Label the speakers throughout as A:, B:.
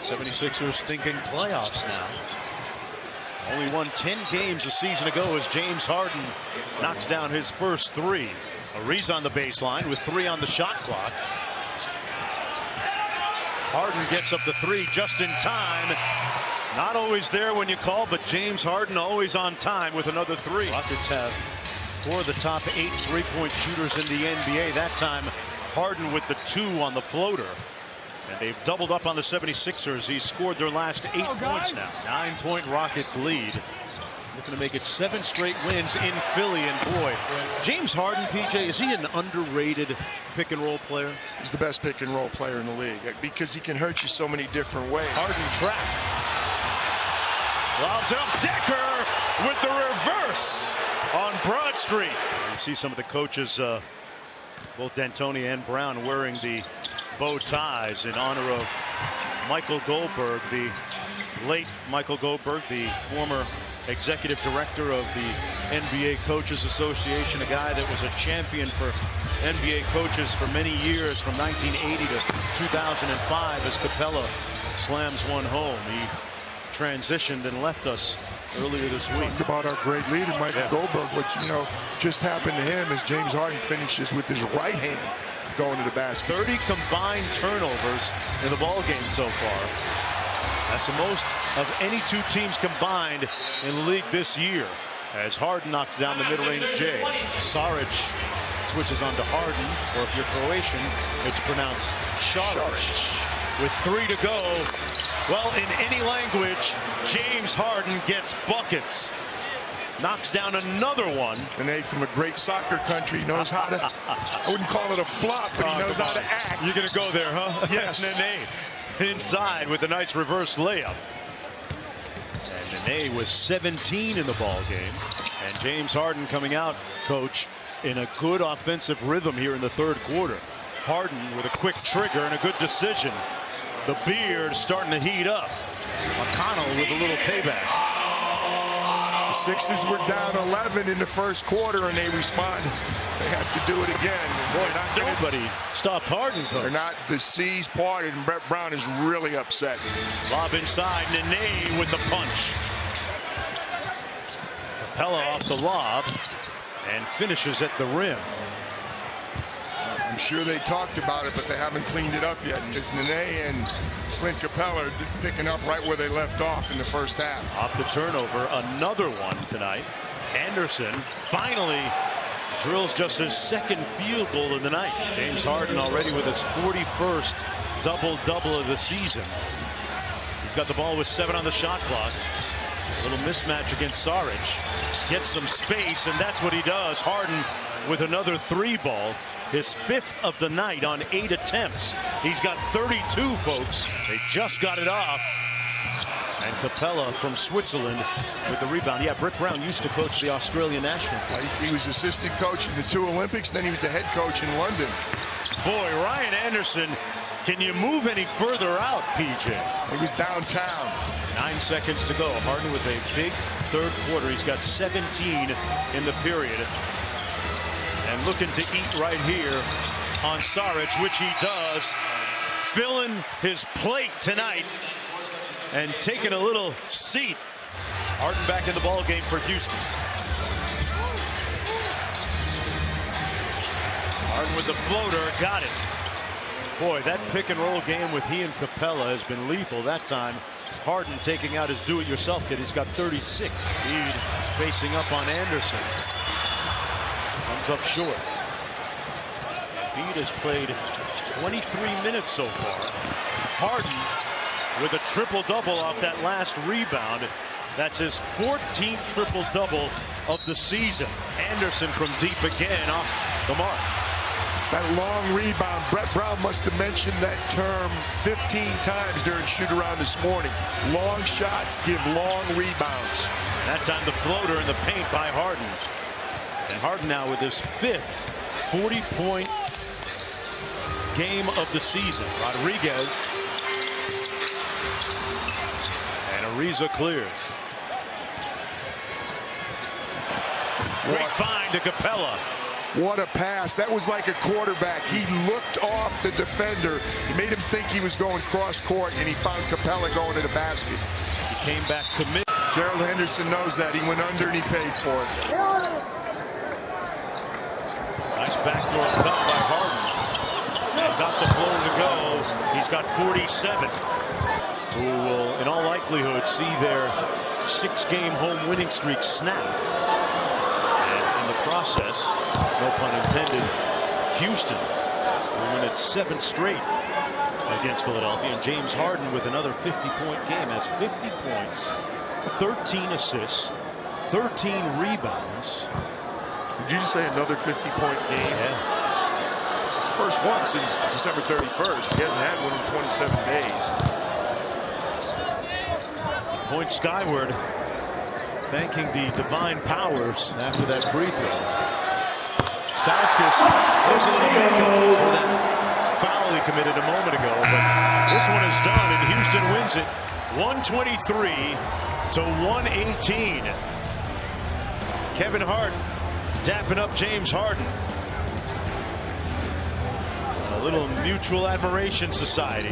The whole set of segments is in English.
A: 76ers thinking playoffs now. Only won 10 games a season ago as James Harden knocks down his first three. Ariza on the baseline with 3 on the shot clock. Harden gets up the 3 just in time. Not always there when you call, but James Harden always on time with another 3. Rockets have 4 of the top 8 3-point shooters in the NBA. That time Harden with the 2 on the floater. And they've doubled up on the 76ers. He's scored their last 8 points now. 9-point Rockets lead. Looking to make it 7 straight wins in Philly. And boy, James Harden, PJ, is he an underrated pick and roll player?
B: He's the best pick and roll player in the league because he can hurt you so many different ways.
A: Harden trapped. Lobs it up. Decker with the reverse on Broad Street. You see some of the coaches, both D'Antoni and Brown, wearing the bow ties in honor of Michael Goldberg, the late Michael Goldberg, the former executive director of the NBA Coaches Association, a guy that was a champion for NBA coaches for many years, from 1980 to 2005, as Capella slams one home. He transitioned and left us earlier this week.
B: Talked about our great leader, Michael Goldberg, which, you know, just happened to him as James Harden finishes with his right hand going to the basket.
A: 30 combined turnovers in the ball game so far. That's the most of any 2 teams combined in the league this year, as Harden knocks down the mid-range J. Saric switches on to Harden, or if you're Croatian, it's pronounced Šarić. With 3 to go. Well, in any language, James Harden gets buckets. Knocks down another one.
B: And from a great soccer country, knows how to, I wouldn't call it a flop, but he knows how to act.
A: You're going to go there, huh?
B: Yes.
A: Nene inside with a nice reverse layup. And Nene was 17 in the ball game. And James Harden coming out, coach, in a good offensive rhythm here in the 3rd quarter. Harden with a quick trigger and a good decision. The beard starting to heat up. McConnell with a little payback.
B: The Sixers were down 11 in the 1st quarter, and they respond. They have to do it again.
A: Boy, nobody stopped Harden.
B: They're not. The C's parted, and Brett Brown is really upset.
A: Lob inside. Nene with the punch. Capella off the lob and finishes at the rim.
B: I'm sure they talked about it, but they haven't cleaned it up yet, because Nene and Clint Capella are picking up right where they left off in the 1st half.
A: Off the turnover, another one tonight. Anderson finally drills just his 2nd field goal of the night. James Harden already with his 41st double-double of the season. He's got the ball with 7 on the shot clock. A little mismatch against Saric. Gets some space, and that's what he does. Harden with another 3 ball. His 5th of the night on 8 attempts. He's got 32, folks. They just got it off. And Capella from Switzerland with the rebound. Yeah, Britt Brown used to coach the Australian national team.
B: He was assistant coach in the 2 Olympics, then he was the head coach in London.
A: Boy, Ryan Anderson, can you move any further out, PJ?
B: He was downtown.
A: 9 seconds to go. Harden with a big 3rd quarter. He's got 17 in the period. And looking to eat right here on Saric, which he does. Filling his plate tonight and taking a little seat. Harden back in the ball game for Houston. Harden with the floater, got it. Boy, that pick and roll game with he and Capella has been lethal. That time, Harden taking out his do-it-yourself kid. He's got 36. He's facing up on Anderson. Comes up short. Embiid has played 23 minutes so far. Harden with a triple-double off that last rebound. That's his 14th triple-double of the season. Anderson from deep again off the mark.
B: It's that long rebound. Brett Brown must have mentioned that term 15 times during shoot-around this morning. Long shots give long rebounds.
A: That time the floater in the paint by Harden. And Harden now with his 5th 40-point game of the season. Rodriguez. And Ariza clears. Great find to Capella.
B: What a pass. That was like a quarterback. He looked off the defender. He made him think he was going cross court, and he found Capella going to the basket.
A: He came back committed.
B: Gerald Henderson knows that. He went under and he paid for it.
A: Nice backdoor cut by Harden. And got the floor to go. He's got 47. Who will, in all likelihood, see their 6-game home winning streak snapped. And in the process, no pun intended, Houston will win its 7th straight against Philadelphia. And James Harden with another 50-point game has 50 points, 13 assists, 13 rebounds.
B: Did you just say another 50-point game?
A: Yeah.
B: It's his first one since December 31st. He hasn't had one in 27 days.
A: Point skyward, thanking the divine powers after that free throw. Stauskas was a little bit for that foul he committed a moment ago, but this one is done, and Houston wins it 123-118. Kevin Hart dapping up James Harden. A little mutual admiration society.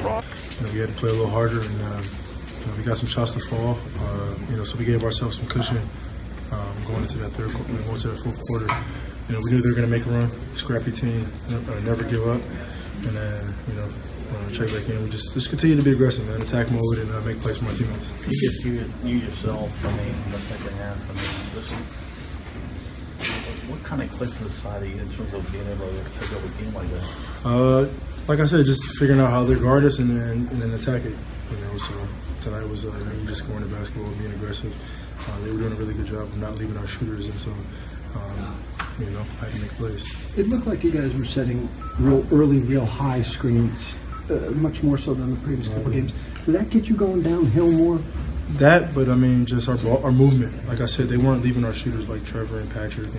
C: We had to play a little harder, and we got some shots to fall. So we gave ourselves some cushion going into that third quarter, going to the fourth quarter. We knew they were going to make a run. Scrappy team, never give up, and then check back in. We just continue to be aggressive, man. Attack mode and make plays for my teammates.
D: You yourself, in the second half, what kind of clicked inside of you in terms of being able to pick up a game like that?
C: Like I said, just figuring out how they guard us and then attack it. So tonight was just scoring the basketball, being aggressive. They were doing a really good job of not leaving our shooters, and so I can make plays.
E: It looked like you guys were setting real early, real high screens, much more so than the previous couple games. Did that get you going downhill more?
C: That, but just our movement. Like I said, they weren't leaving our shooters like Trevor and Patrick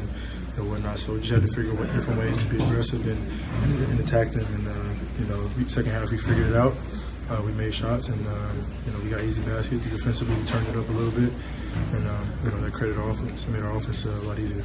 C: and whatnot. So we just had to figure out different ways to be aggressive and attack them. And second half we figured it out. We made shots, and we got easy baskets. Defensively, we turned it up a little bit, and that credit our offense. It made our offense a lot easier.